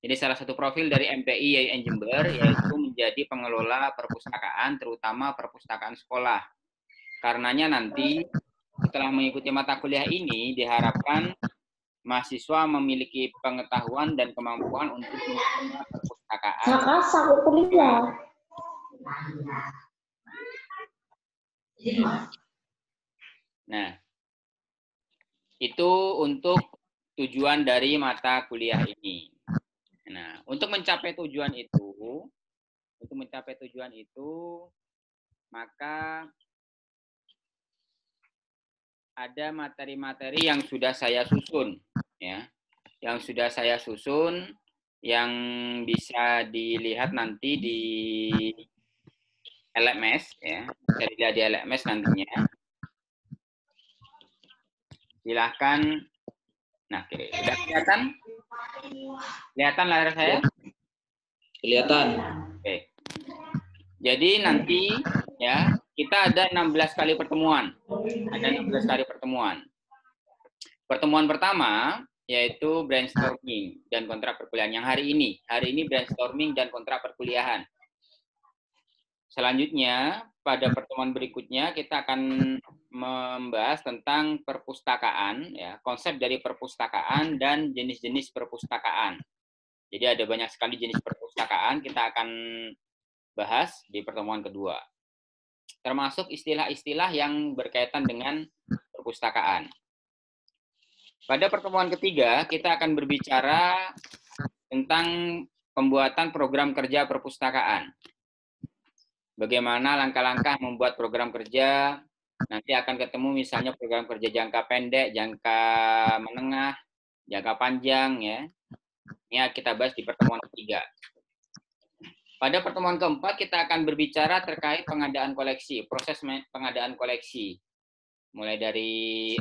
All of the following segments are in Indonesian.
Jadi salah satu profil dari MPI YIN Jember yaitu menjadi pengelola perpustakaan, terutama perpustakaan sekolah. Karenanya nanti setelah mengikuti mata kuliah ini diharapkan mahasiswa memiliki pengetahuan dan kemampuan untuk mengelola perpustakaan. Nah, itu untuk tujuan dari mata kuliah ini. Nah, untuk mencapai tujuan itu, maka ada materi-materi yang sudah saya susun, ya, yang bisa dilihat nanti di LMS, ya, bisa dilihat di LMS nantinya. Silahkan. Nah, sudah kelihatan? Kelihatan layar saya? Kelihatan. Oke. Jadi nanti ya kita ada 16 kali pertemuan. Pertemuan pertama yaitu brainstorming dan kontrak perkuliahan yang hari ini. Hari ini brainstorming dan kontrak perkuliahan. Selanjutnya pada pertemuan berikutnya kita akan membahas tentang perpustakaan, ya, konsep dari perpustakaan dan jenis-jenis perpustakaan. Jadi ada banyak sekali jenis perpustakaan, kita akan bahas di pertemuan kedua. Termasuk istilah-istilah yang berkaitan dengan perpustakaan. Pada pertemuan ketiga, kita akan berbicara tentang pembuatan program kerja perpustakaan. Bagaimana langkah-langkah membuat program kerja, nanti akan ketemu misalnya program kerja jangka pendek, jangka menengah, jangka panjang, ya. Ini kita bahas di pertemuan ketiga. Pada pertemuan keempat, kita akan berbicara terkait pengadaan koleksi, proses pengadaan koleksi. Mulai dari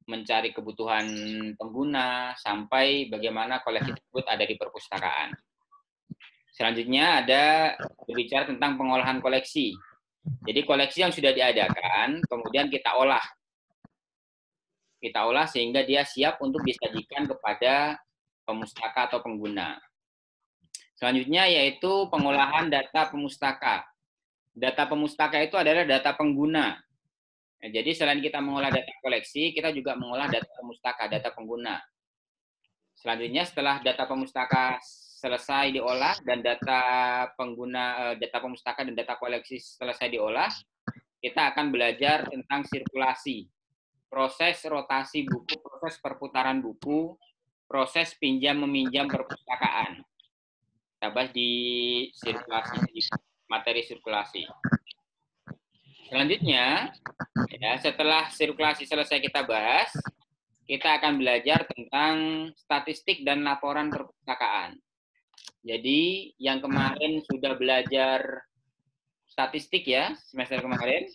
mencari kebutuhan pengguna, sampai bagaimana koleksi tersebut ada di perpustakaan. Selanjutnya ada berbicara tentang pengolahan koleksi. Jadi koleksi yang sudah diadakan, kemudian kita olah. Kita olah sehingga dia siap untuk disajikan kepada pemustaka atau pengguna. Selanjutnya yaitu pengolahan data pemustaka. Data pemustaka itu adalah data pengguna. Nah, jadi selain kita mengolah data koleksi, kita juga mengolah data pemustaka, data pengguna. Selanjutnya setelah data pemustaka selesai diolah dan data pengguna, data pemustaka dan data koleksi selesai diolah, kita akan belajar tentang sirkulasi, proses rotasi buku, proses perputaran buku, proses pinjam-meminjam perpustakaan. Kita bahas di sirkulasi, di materi sirkulasi. Selanjutnya, ya, setelah sirkulasi selesai kita bahas, kita akan belajar tentang statistik dan laporan perpustakaan. Jadi, yang kemarin sudah belajar statistik ya, semester kemarin.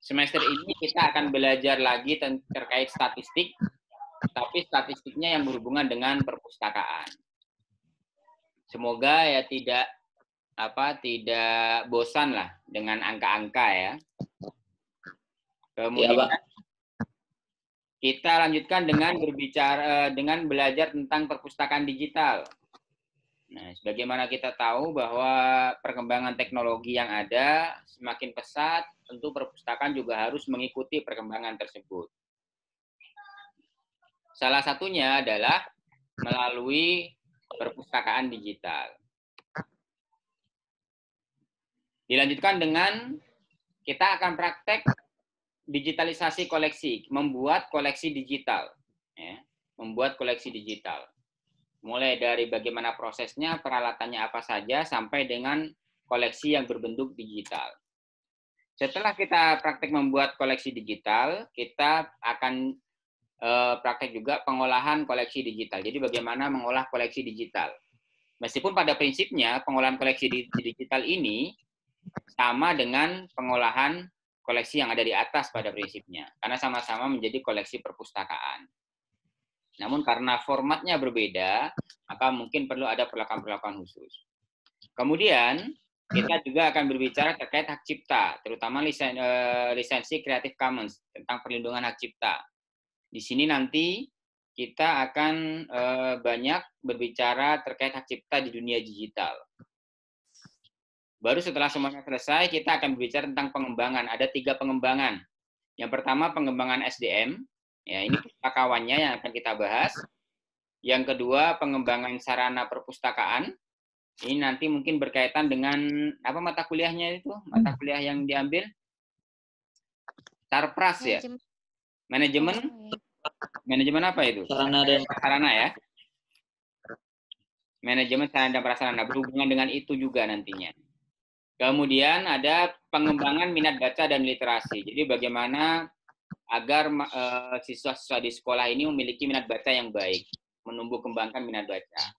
Semester ini kita akan belajar lagi terkait statistik, tapi statistiknya yang berhubungan dengan perpustakaan. Semoga ya tidak bosan lah dengan angka-angka ya. Kemudian ya, kita lanjutkan dengan belajar tentang perpustakaan digital. Nah, sebagaimana kita tahu bahwa perkembangan teknologi yang ada semakin pesat, tentu perpustakaan juga harus mengikuti perkembangan tersebut. Salah satunya adalah melalui perpustakaan digital. Dilanjutkan dengan kita akan praktek digitalisasi koleksi, membuat koleksi digital. Ya, membuat koleksi digital. Mulai dari bagaimana prosesnya, peralatannya apa saja, sampai dengan koleksi yang berbentuk digital. Setelah kita praktek membuat koleksi digital, kita akan praktek juga pengolahan koleksi digital. Jadi bagaimana mengolah koleksi digital. Meskipun pada prinsipnya pengolahan koleksi digital ini sama dengan pengolahan koleksi yang ada di atas pada prinsipnya. Karena sama-sama menjadi koleksi perpustakaan. Namun karena formatnya berbeda, maka mungkin perlu ada perlakuan-perlakuan khusus. Kemudian, kita juga akan berbicara terkait hak cipta, terutama lisensi Creative Commons, tentang perlindungan hak cipta. Di sini nanti kita akan banyak berbicara terkait hak cipta di dunia digital. Baru setelah semuanya selesai, kita akan berbicara tentang pengembangan. Ada 3 pengembangan. Yang pertama, pengembangan SDM. Ya, ini pustakawannya yang akan kita bahas. Yang kedua, pengembangan sarana perpustakaan. Ini nanti mungkin berkaitan dengan apa mata kuliahnya itu? Mata kuliah yang diambil? Sarpras ya? Manajemen? Manajemen apa itu? Sarana dan prasarana ya? Manajemen sarana dan prasarana. Berhubungan dengan itu juga nantinya. Kemudian ada pengembangan minat baca dan literasi. Jadi bagaimana agar siswa-siswa di sekolah ini memiliki minat baca yang baik, menumbuh kembangkan minat baca.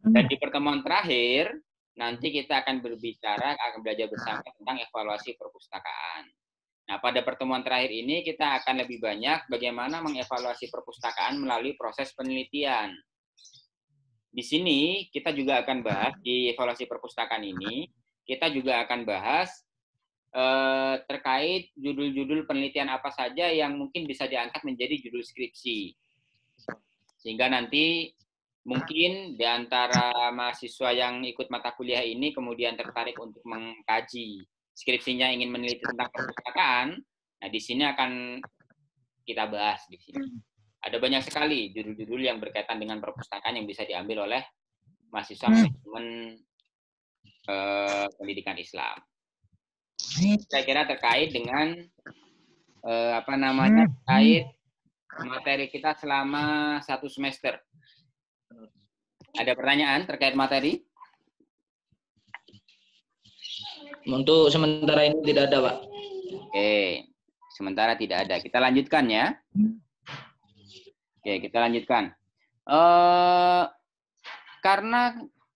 Dan di pertemuan terakhir, nanti kita akan belajar bersama tentang evaluasi perpustakaan. Nah, pada pertemuan terakhir ini kita akan lebih banyak bagaimana mengevaluasi perpustakaan melalui proses penelitian. Di sini kita juga akan bahas di evaluasi perpustakaan ini, kita juga akan bahas terkait judul-judul penelitian apa saja yang mungkin bisa diangkat menjadi judul skripsi. Sehingga nanti mungkin di antara mahasiswa yang ikut mata kuliah ini kemudian tertarik untuk mengkaji skripsinya, ingin meneliti tentang perpustakaan, nah di sini akan kita bahas di sini. Ada banyak sekali judul-judul yang berkaitan dengan perpustakaan yang bisa diambil oleh mahasiswa manajemen pendidikan Islam. Saya kira terkait dengan terkait materi kita selama 1 semester. Ada pertanyaan terkait materi? untuk sementara ini tidak ada, Pak. Oke, sementara tidak ada. Kita lanjutkan ya. Oke, kita lanjutkan. Karena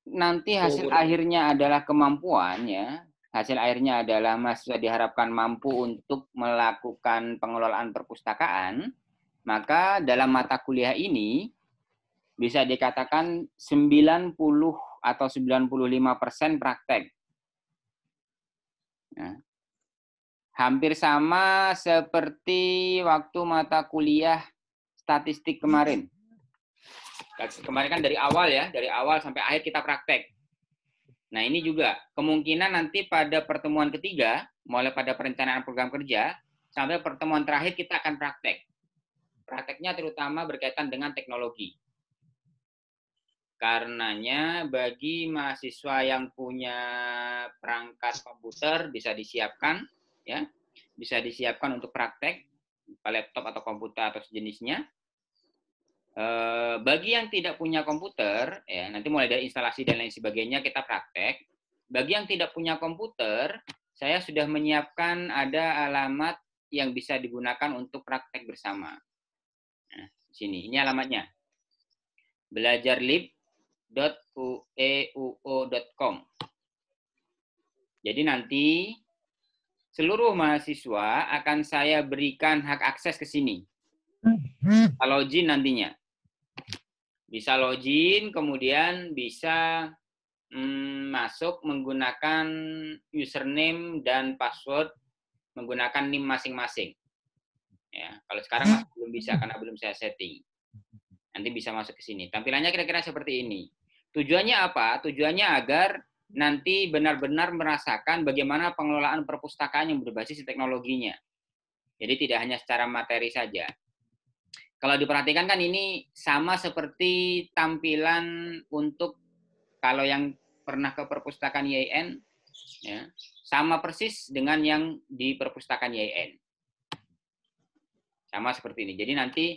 nanti hasil akhirnya adalah kemampuan ya. Hasil akhirnya adalah mahasiswa diharapkan mampu untuk melakukan pengelolaan perpustakaan, maka dalam mata kuliah ini bisa dikatakan 90 atau 95% praktek. Nah, hampir sama seperti waktu mata kuliah statistik kemarin. Kemarin kan dari awal ya, dari awal sampai akhir kita praktek. Nah ini juga kemungkinan nanti pada pertemuan ketiga, mulai pada perencanaan program kerja, sampai pertemuan terakhir kita akan praktek. Prakteknya terutama berkaitan dengan teknologi. Karenanya bagi mahasiswa yang punya perangkat komputer bisa disiapkan, ya, bisa disiapkan untuk praktek, laptop atau komputer atau sejenisnya. Bagi yang tidak punya komputer, ya, nanti mulai dari instalasi dan lain sebagainya kita praktek. Bagi yang tidak punya komputer, saya sudah menyiapkan ada alamat yang bisa digunakan untuk praktek bersama. Nah, sini, ini alamatnya. belajarlib.ueuo.com. Jadi nanti seluruh mahasiswa akan saya berikan hak akses ke sini. Login nantinya. Bisa login, kemudian bisa masuk menggunakan username dan password menggunakan NIM masing-masing. Ya, kalau sekarang masih belum bisa karena belum saya setting. Nanti bisa masuk ke sini. Tampilannya kira-kira seperti ini. Tujuannya apa? Tujuannya agar nanti benar-benar merasakan bagaimana pengelolaan perpustakaan yang berbasis teknologinya. Jadi tidak hanya secara materi saja. Kalau diperhatikan kan ini sama seperti tampilan untuk kalau yang pernah ke perpustakaan YIN, ya, sama persis dengan yang di perpustakaan YIN. Sama seperti ini. Jadi nanti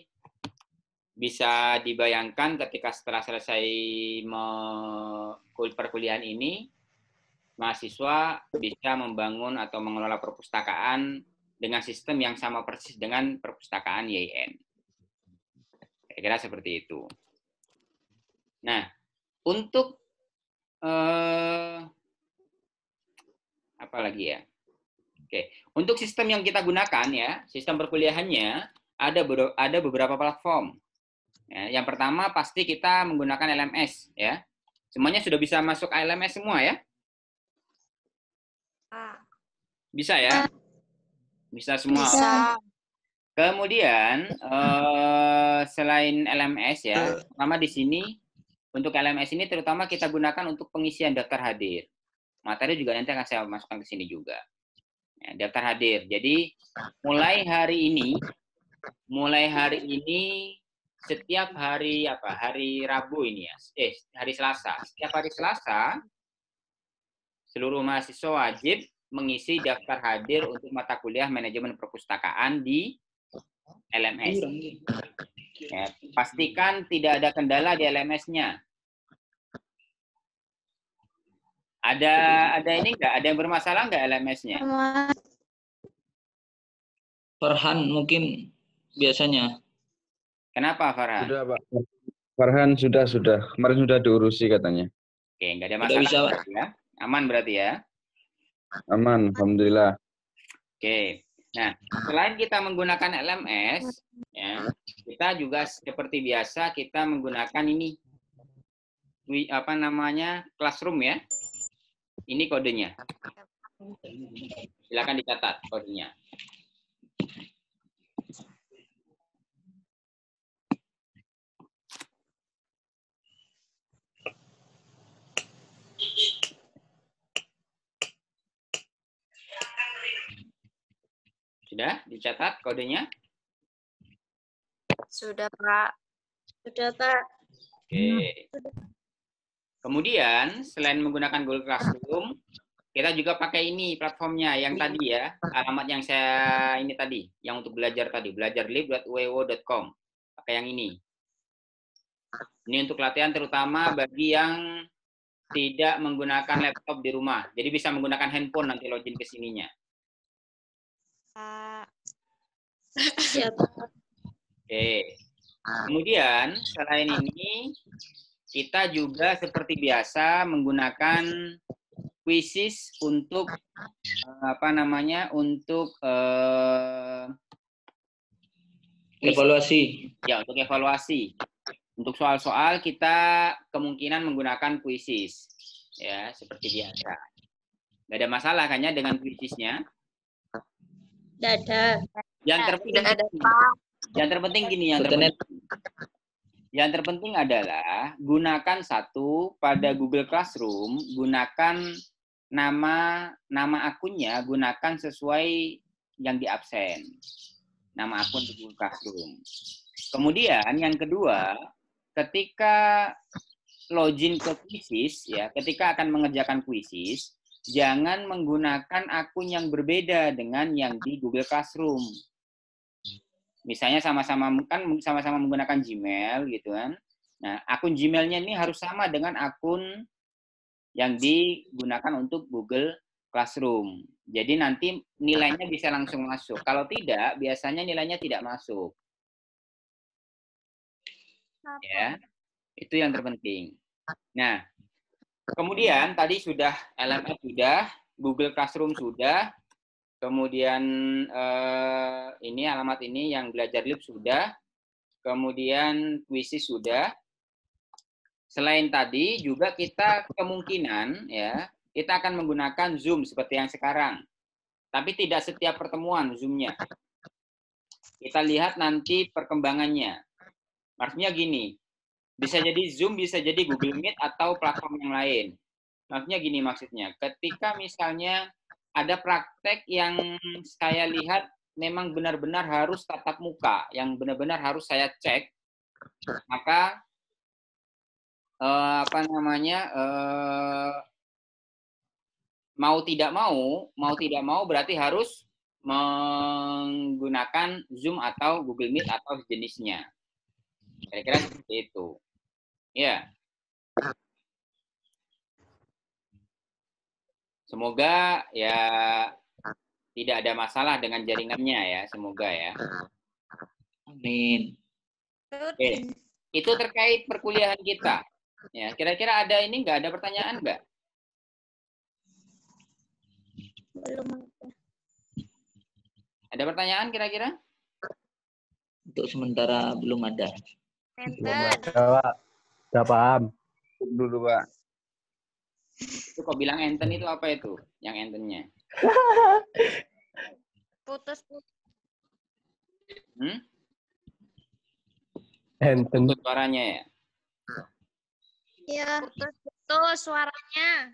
bisa dibayangkan ketika setelah selesai perkuliahan ini, mahasiswa bisa membangun atau mengelola perpustakaan dengan sistem yang sama persis dengan perpustakaan YIN. Kira-kira seperti itu. Nah, untuk apa lagi ya? Oke, untuk sistem yang kita gunakan ya, sistem perkuliahannya ada beberapa platform. Ya, yang pertama pasti kita menggunakan LMS ya. Semuanya sudah bisa masuk LMS semua ya? Bisa ya? Bisa semua. Bisa. Kemudian selain LMS ya, pertama di sini untuk LMS ini terutama kita gunakan untuk pengisian daftar hadir. Materi juga nanti akan saya masukkan ke sini juga. Ya, daftar hadir. Jadi mulai hari ini setiap hari apa? Hari Rabu ini ya. Hari Selasa. Setiap hari Selasa seluruh mahasiswa wajib mengisi daftar hadir untuk mata kuliah manajemen perpustakaan di LMS. Ya, pastikan tidak ada kendala di LMS-nya. Ada ini nggak? Ada yang bermasalah nggak LMS-nya? Farhan mungkin biasanya. Kenapa Farhan? Sudah, Pak. Farhan sudah. Kemarin sudah diurusi katanya. Oke, nggak ada Sudah masalah. bisa, Pak. Ya? Aman berarti ya? Aman, alhamdulillah. Oke. Nah, selain kita menggunakan LMS, ya, kita juga seperti biasa kita menggunakan ini apa namanya? Classroom ya. Ini kodenya. Silakan dicatat kodenya. Sudah dicatat kodenya? Sudah, Pak. Sudah, Pak. Oke. Kemudian, selain menggunakan Google Classroom, kita juga pakai ini platformnya yang tadi ya, alamat yang saya ini tadi, yang untuk belajar tadi, belajarlib.uewo.com. Pakai yang ini. Ini untuk latihan terutama bagi yang tidak menggunakan laptop di rumah. Jadi bisa menggunakan handphone nanti login ke sininya. Ya, Pak. Oke. Kemudian selain ini kita juga seperti biasa menggunakan quizzes untuk apa namanya? Untuk Evaluasi. ya, untuk evaluasi. Untuk soal-soal kita kemungkinan menggunakan quizzes. Ya, seperti biasa. Nggak ada masalah kayaknya dengan quizzesnya. Tidak ada. Yang terpenting Tidak ada, Pak. Yang terpenting gini, yang terpenting adalah gunakan satu pada Google Classroom, gunakan nama akunnya, gunakan sesuai yang di absen. Nama akun di Google Classroom. Kemudian yang kedua, ketika login ke quizzes ya, ketika akan mengerjakan quizzes, jangan menggunakan akun yang berbeda dengan yang di Google Classroom. Misalnya sama-sama menggunakan Gmail gitu kan. Nah, akun Gmail-nya ini harus sama dengan akun yang digunakan untuk Google Classroom. Jadi nanti nilainya bisa langsung masuk. Kalau tidak, biasanya nilainya tidak masuk. Ya, itu yang terpenting. Nah, kemudian tadi sudah LMS sudah, Google Classroom sudah, kemudian ini alamat ini yang belajar lib sudah, kemudian quizzes sudah. Selain tadi juga kita kemungkinan ya kita akan menggunakan Zoom seperti yang sekarang, tapi tidak setiap pertemuan Zoom-nya. Kita lihat nanti perkembangannya. Maksudnya gini, bisa jadi Zoom, bisa jadi Google Meet atau platform yang lain. Maksudnya gini maksudnya, ketika misalnya ada praktek yang saya lihat memang benar-benar harus tatap muka, yang benar-benar harus saya cek, maka mau tidak mau berarti harus menggunakan Zoom atau Google Meet atau jenisnya. Kira-kira seperti itu. Ya. Semoga ya tidak ada masalah dengan jaringannya ya, semoga ya. Amin. Oke. Itu terkait perkuliahan kita. Ya, kira-kira ada ini nggak? Ada pertanyaan nggak? Belum ada. Ada pertanyaan kira-kira? Untuk sementara belum ada. Enten. Pak. Sudah paham. Dulu, Pak. Itu kok bilang enten itu apa itu? Yang entennya? Putus. Enten. Untuk suaranya ya. Ya, putus suaranya.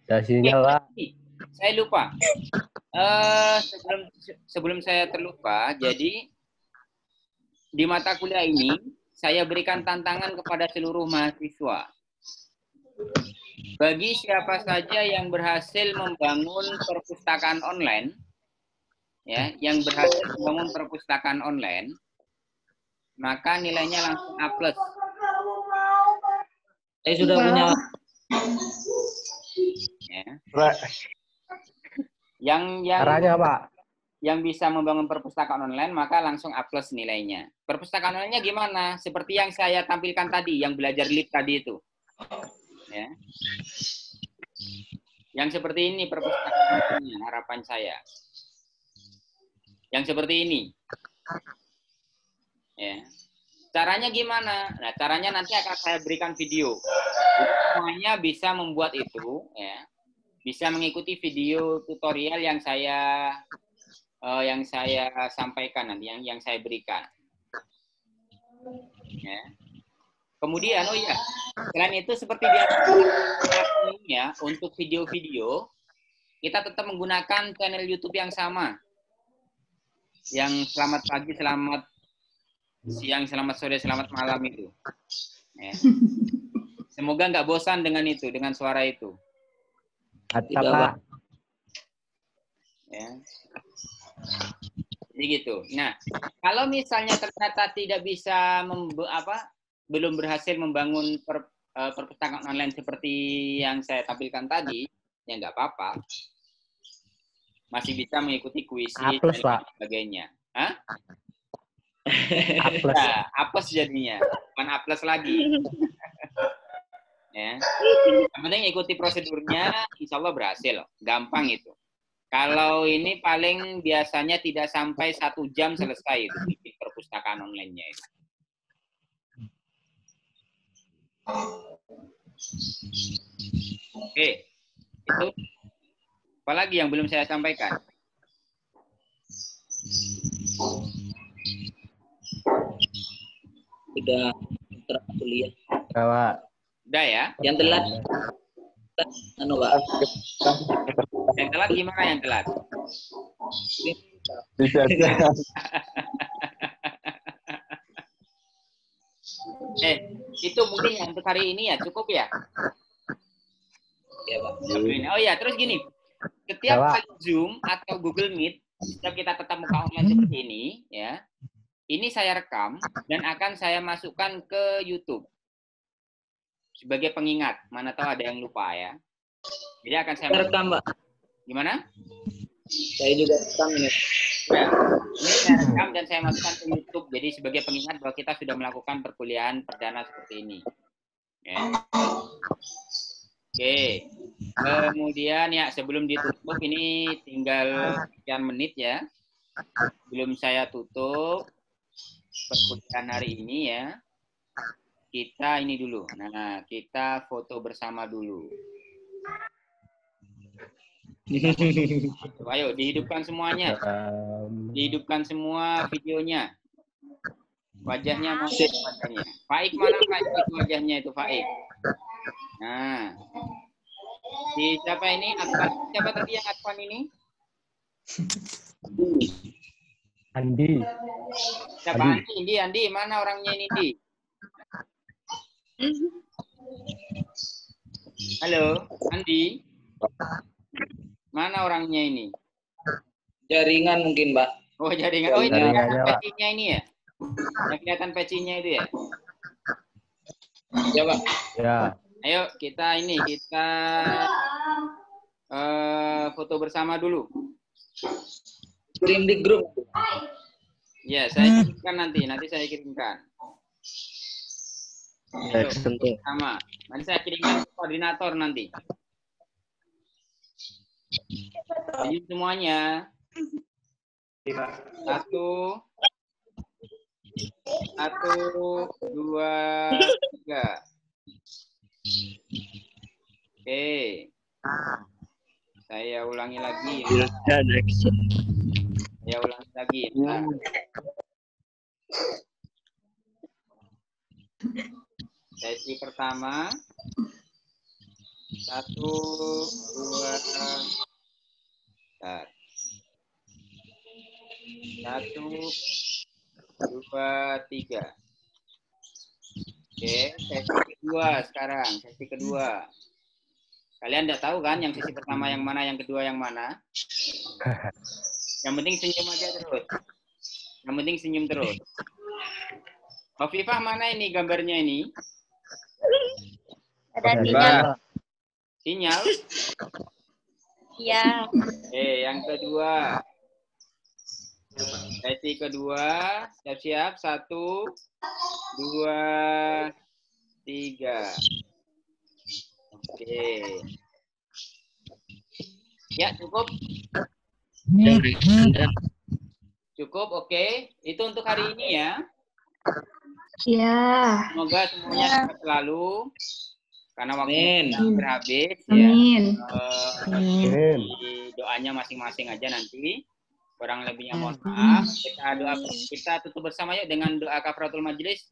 Ya sinyal, Pak. Saya lupa. Sebelum saya terlupa, jadi di mata kuliah ini saya berikan tantangan kepada seluruh mahasiswa. Bagi siapa saja yang berhasil membangun perpustakaan online, ya, yang berhasil membangun perpustakaan online, maka nilainya langsung A+. Saya sudah punya. Ya. Caranya, Pak. Yang bisa membangun perpustakaan online maka langsung A+ nilainya. Perpustakaan online-nya gimana? Seperti yang saya tampilkan tadi, yang belajar lead tadi itu. Ya. Yang seperti ini perpustakaan online, harapan saya. Yang seperti ini. Ya. Caranya gimana? Nah, caranya nanti akan saya berikan video. Jadi, semuanya bisa membuat itu, ya. Bisa mengikuti video tutorial yang saya sampaikan nanti, yang saya berikan. Ya. Kemudian, oh iya, selain itu seperti biasa ya, untuk video-video kita tetap menggunakan channel YouTube yang sama, yang selamat pagi, selamat siang, selamat sore, selamat malam itu. Ya. Semoga nggak bosan dengan itu, dengan suara itu. Tidak, Pak. Ya. Jadi gitu. Nah, kalau misalnya ternyata tidak bisa belum berhasil membangun perpustakaan online seperti yang saya tampilkan tadi, ya nggak apa-apa. Masih bisa mengikuti kuisi A+, dan Pak. sebagainya. Hah? A+. Nah, A+ jadinya, bukan A+ lagi. Ya. Yang penting ikuti prosedurnya, insya Allah berhasil. Gampang itu. Kalau ini paling biasanya tidak sampai 1 jam selesai itu bikin perpustakaan online-nya itu. Oke, itu. Apalagi yang belum saya sampaikan? Sudah kuliah. Ya, Pak. Udah ya? Yang telat, anu Pak. Yang telat gimana yang telat? Itu mungkin yang untuk hari ini ya cukup ya? Ya, Pak. Oh ya, terus gini. Setiap Ya, Pak. kali Zoom atau Google Meet, setiap kita tetap muka online seperti ini, ya, ini saya rekam dan akan saya masukkan ke YouTube sebagai pengingat. Mana tahu ada yang lupa ya. Jadi akan saya masukkan. Rekam, Pak. Gimana? Saya juga rekam ini. Ya, ini saya rekam dan saya masukkan ke YouTube. Jadi sebagai pengingat bahwa kita sudah melakukan perkuliahan perdana seperti ini. Ya. Oke. Kemudian ya sebelum ditutup ini tinggal sekian menit ya. Sebelum saya tutup perkuliahan hari ini ya. Kita ini dulu. Nah, kita foto bersama dulu. Ayo dihidupkan semuanya. Dihidupkan semua videonya. Wajahnya mau wajahnya. Faik mana Faik itu wajahnya itu Faik. Nah. Di siapa ini? Advan. Siapa tadi yang Advan ini? Andi. Siapa Andi? Andi, mana orangnya ini, Andi? Halo, Andi. Mana orangnya ini? Jaringan mungkin, Pak. Oh, jaringan. Oh, ini Jaringannya, Pak. pecinya ini ya? Yang kelihatan pecinya itu ya? Ya, Pak. Ya. Ayo kita foto bersama dulu. Kirim di grup. Ya, saya kirimkan nanti saya kirimkan. Ya, tentu. Sama. Nanti saya kirimkan ke koordinator nanti. Jadi semuanya. 1, 2, 3. Oke. Saya ulangi lagi ya. Saya ulangi lagi. Bentar. Sesi pertama. 1, 2, 1, 2, 3. Oke, sesi kedua sekarang. Sesi kedua. Kalian tidak tahu kan yang sesi pertama yang mana, yang kedua yang mana? Yang penting senyum aja terus. Yang penting senyum terus. Hovifah, mana ini gambarnya ini? Ada Mbak. sinyal. Sinyal? Iya. Yang kedua. Sesi kedua. Siap-siap. 1, 2, 3. Oke. Ya, cukup. Cukup, oke. Itu untuk hari ini ya. Iya. Semoga semuanya sehat selalu. Karena waktunya Amin. hampir habis. Ya. Amin. Amin. Di doanya masing-masing aja nanti. Kurang lebihnya mohon maaf. Kita tutup bersama yuk dengan doa kafaratul majelis.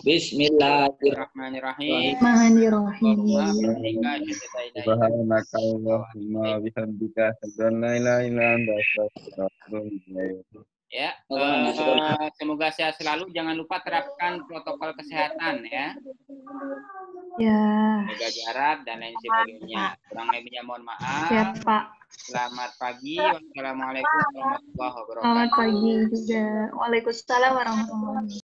Bismillahirrahmanirrahim. Bismillahirrahmanirrahim. Subhanaka Allahumma bihamdika asyhadu an la ilaha illa anta astaghfiruka wa atubu ilaik. Ya, semoga sehat selalu. Jangan lupa terapkan protokol kesehatan ya. Ya. Jaga jarak dan lain sebagainya. Kurang lebihnya mohon maaf. Siap, Pak. Selamat pagi. Wassalamualaikum warahmatullahi wabarakatuh. Selamat pagi juga. Waalaikumsalam warahmatullahi wabarakatuh.